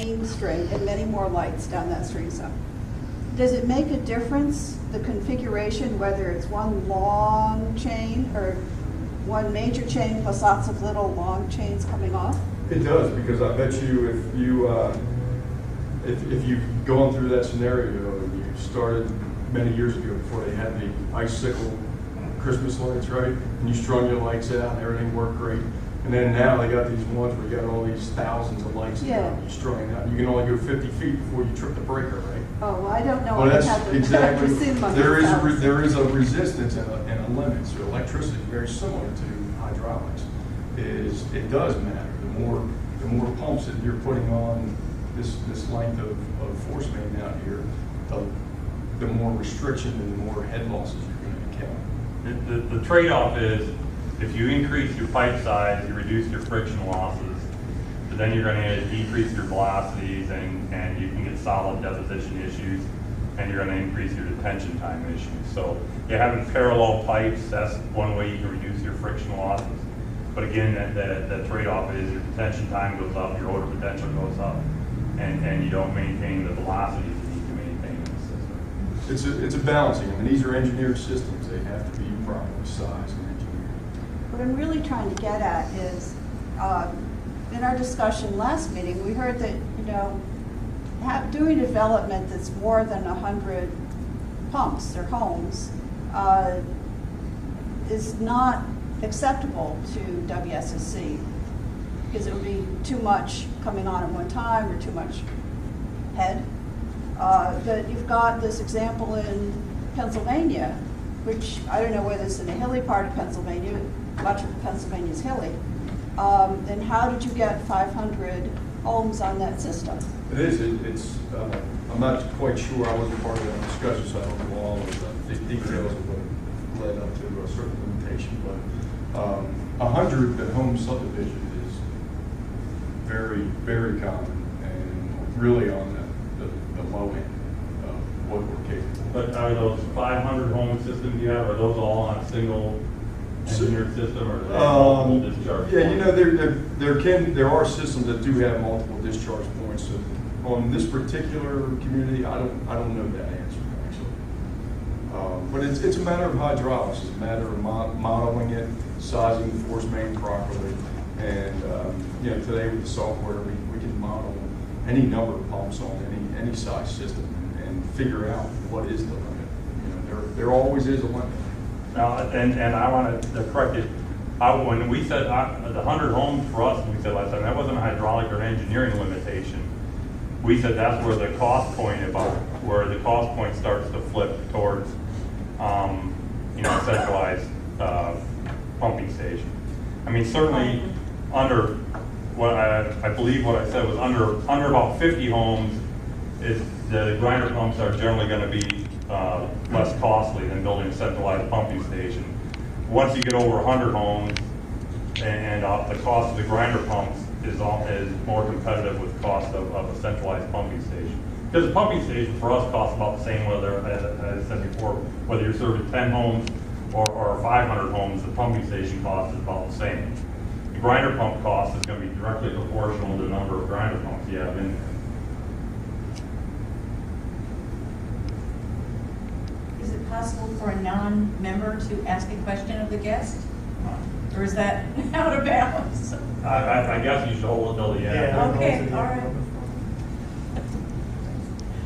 main string and many more lights down that string. So does it make a difference, the configuration, whether it's one long chain or one major chain plus lots of little long chains coming off? It does, because I bet you if you've gone through that scenario and you started many years ago before they had the icicle Christmas lights, right? And you strung your lights out and everything worked great. And then now they got these ones where you got all these thousands of lights you strung out. You can only go 50 feet before you trip the breaker, right? Oh, well, I don't know. Well, that's exactly. There is a resistance and a limit. So electricity, very similar to hydraulics, it does matter. The more pumps that you're putting on this length of force main out here, the more restriction and the more head losses you're going to encounter. The trade-off is, if you increase your pipe size, you reduce your friction losses, but then you're going to decrease your velocities and you can get solid deposition issues, and you're going to increase your detention time issues. So having parallel pipes, that's one way you can reduce your friction losses. But again, that trade-off is your detention time goes up, your odor potential goes up, and you don't maintain the velocities you need to maintain in the system. It's a balancing. I mean, these are engineered systems. They have to be properly sized and engineered. What I'm really trying to get at is, in our discussion last meeting, we heard that, doing development that's more than 100 pumps or homes is not acceptable to WSSC, because it would be too much coming on at one time or too much head. But you've got this example in Pennsylvania, which I don't know whether it's in the hilly part of Pennsylvania, much of Pennsylvania is hilly. And how did you get 500 homes on that system? It is. I'm not quite sure. I wasn't part of that discussion, so I don't know all of the details of what led up to a certain limitation. But 100 home subdivision is very, very common and really on the low end of what we're capable of. But are those 500 home systems you have, are those all on a single engineered system, or are they multiple discharge points? There are systems that do have multiple discharge points. So on this particular community, I don't know that answer actually. But it's a matter of hydraulics. It's a matter of modeling it, sizing the force main properly, and today with the software we can model any number of pumps on any size system and figure out what is the limit. There always is a limit. Now, and I want to correct it. When we said the 100 homes for us, we said last time, that wasn't a hydraulic or an engineering limitation. We said that's where the cost point starts to flip towards centralized pumping station. I mean, certainly under what I believe what I said was under about 50 homes, the grinder pumps are generally going to be less costly than building a centralized pumping station. Once you get over 100 homes, and the cost of the grinder pumps is more competitive with the cost of a centralized pumping station. Because the pumping station for us costs about the same, whether, as I said before, whether you're serving 10 homes or 500 homes, the pumping station cost is about the same. The grinder pump cost is going to be directly proportional to the number of grinder pumps you have in there. Is it possible for a non-member to ask a question of the guest? Or is that out of bounds? I guess you should hold it till the end. Okay, all right.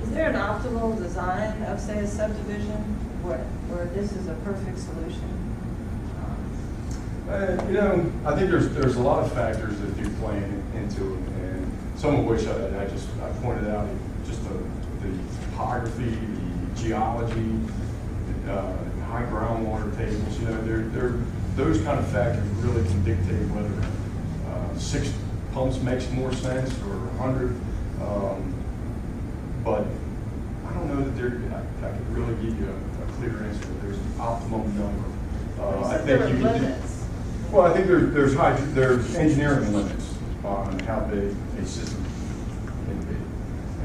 Is there an optimal design of, say, a subdivision where this is a perfect solution? I think there's a lot of factors that do play into it, and some of which I pointed out, just the topography, the geology, high groundwater tables. Those kind of factors really can dictate whether 6 pumps makes more sense or 100. But I don't know that I could really give you a clear answer. There's an optimum number. I think you can do. Well, I think there's engineering limits on how big a system can be.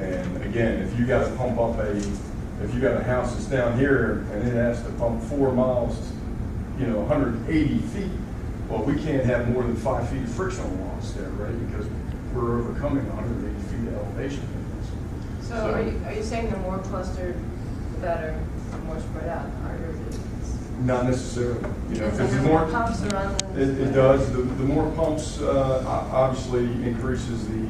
And again, if you got to pump up if you got a house that's down here and it has to pump 4 miles, 180 feet, well, we can't have more than 5 feet of frictional loss there, right? Because we're overcoming 180 feet of elevation. elevation difference. So are you saying the more clustered, the better, or more spread out, the harder it is? Not necessarily, you know, And because the the more, pumps are on the. it does, the more pumps, obviously increases the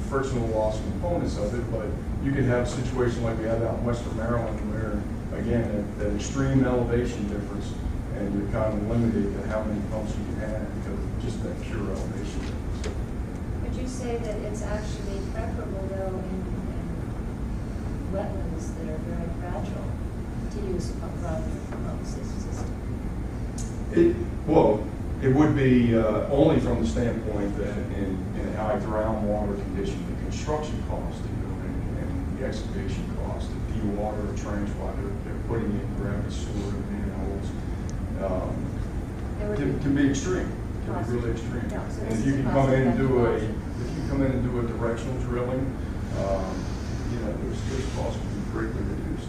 frictional loss components of it, but you could have a situation like we have out in western Maryland where, again, that extreme elevation difference, and you're kind of limited to how many pumps you can have because of just that pure elevation difference. Would you say that it's actually preferable though in wetlands that are very fragile to use a pump system? Well, it would be only from the standpoint that in a high groundwater condition, the construction cost, and the excavation cost, the de-water a trench while they're putting in gravity sewer and manholes, can be extreme, can be really extreme. Yeah, so And this if you is can come in and do cost-effective if you come in and do a directional drilling, you know, those costs can be greatly reduced.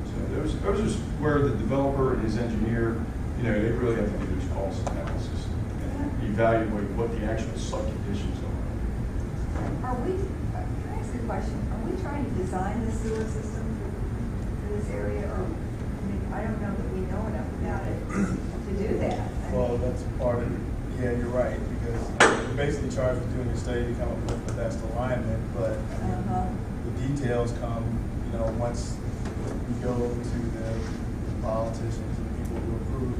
So those are just where the developer and his engineer, you know, they really have to do this cost analysis and evaluate what the actual site conditions are. Are we, can I ask a question? Are we trying to design the sewer system for this area, or, I mean, I don't know that we know enough about it to do that. I Well, mean, that's part of it. Yeah, you're right, because we're basically charged with doing a study to come up with the best alignment, but the details come, you know, once we go to the politicians and people who approve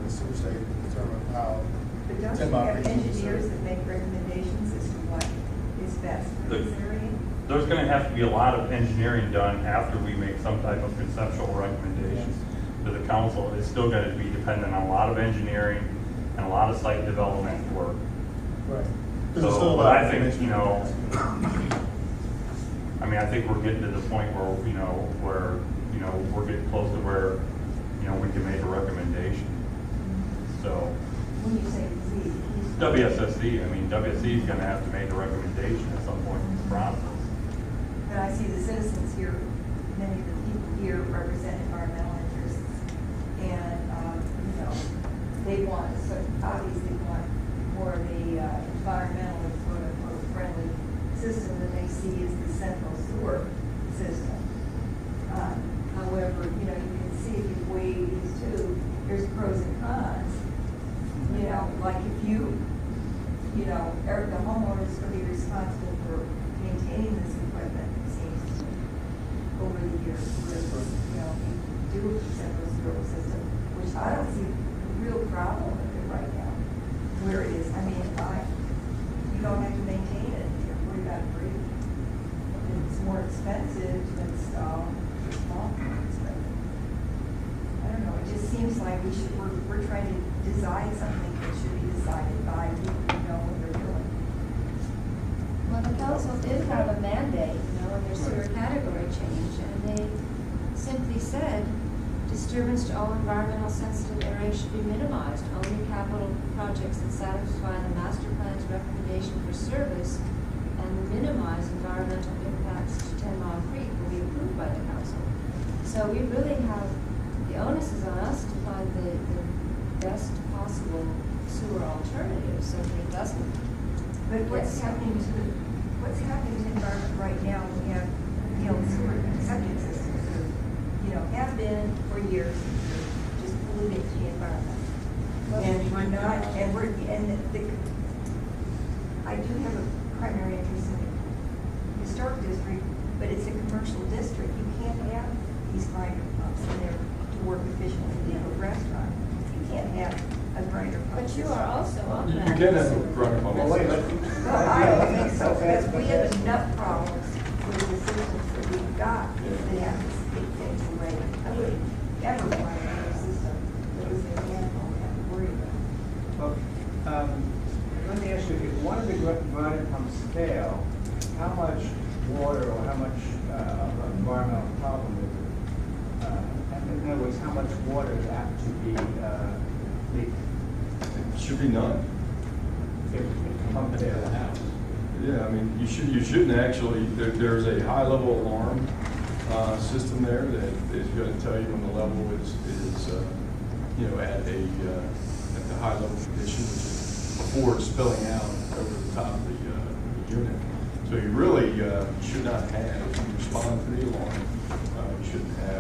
the sewer study to determine how But don't you Tim have operates in the engineers sewer. that make recommendations as to what is best for this area? There's gonna have to be a lot of engineering done after we make some type of conceptual recommendations to the council. It's still gonna be dependent on a lot of engineering and a lot of site development work. Right. 'Cause there's still a So, but lot I of think, information. you know, I mean, I think we're getting to the point where, we're getting close to where, we can make a recommendation. So, When you say disease. WSSC, I mean, WSC is gonna have to make a recommendation at some point in the process. But I see the citizens here, many of the people here represent environmental interests. And, you know, they want, so obviously want more of the environmentally quote unquote friendly system that they see as the central sewer system. However, you know, you can see if you weigh these two, there's pros and cons. You know, like if you know, the homeowner is going to be responsible for maintaining this equipment, it seems to me, over the years. With, you know, you do a central sewer system, which I don't see a real problem with it right now, where it is. I mean, you don't have to maintain it, you're worried about breathing. It's more expensive to install small ones, but I don't know, it just seems like we're trying to design something that should be decided by people who know what they're doing. Well, the council did have a mandate, in their sewer category change, and they simply said, disturbance to all environmental sensitive areas should be minimized. Only capital projects that satisfy the master plan's recommendation for service and minimize environmental impacts to 10 Mile Creek will be approved by the council. So we really have, the onus is on us to find the best possible sewer alternative so that it doesn't. But what's happening to the environment right now? We have, sewer septic systems that, have been for years, just polluting the environment. And we're not, I do have a primary interest in the historic district, but it's a commercial district. You can't have these grinder pumps in there to work efficiently in a restaurant. You can't have a grinder pump. But you are also on You that. can have a grinder pump. Well, I don't think so, because we have enough problems with the systems that we've got that have to take things away. I would never want another system that was in handle and have to worry about. Well, let me ask you, if one of the grinder pumps fail, how much water or how much environmental problem is it? In other words, how much water is apt to be leaked It should be none. if the pump fails the house? Yeah, I mean, you shouldn't actually, there's a high level alarm system there that is going to tell you when the level is at the high level condition, which is before it's spilling out over the top of the unit. So So you really should not have, if you respond to the alarm, you shouldn't have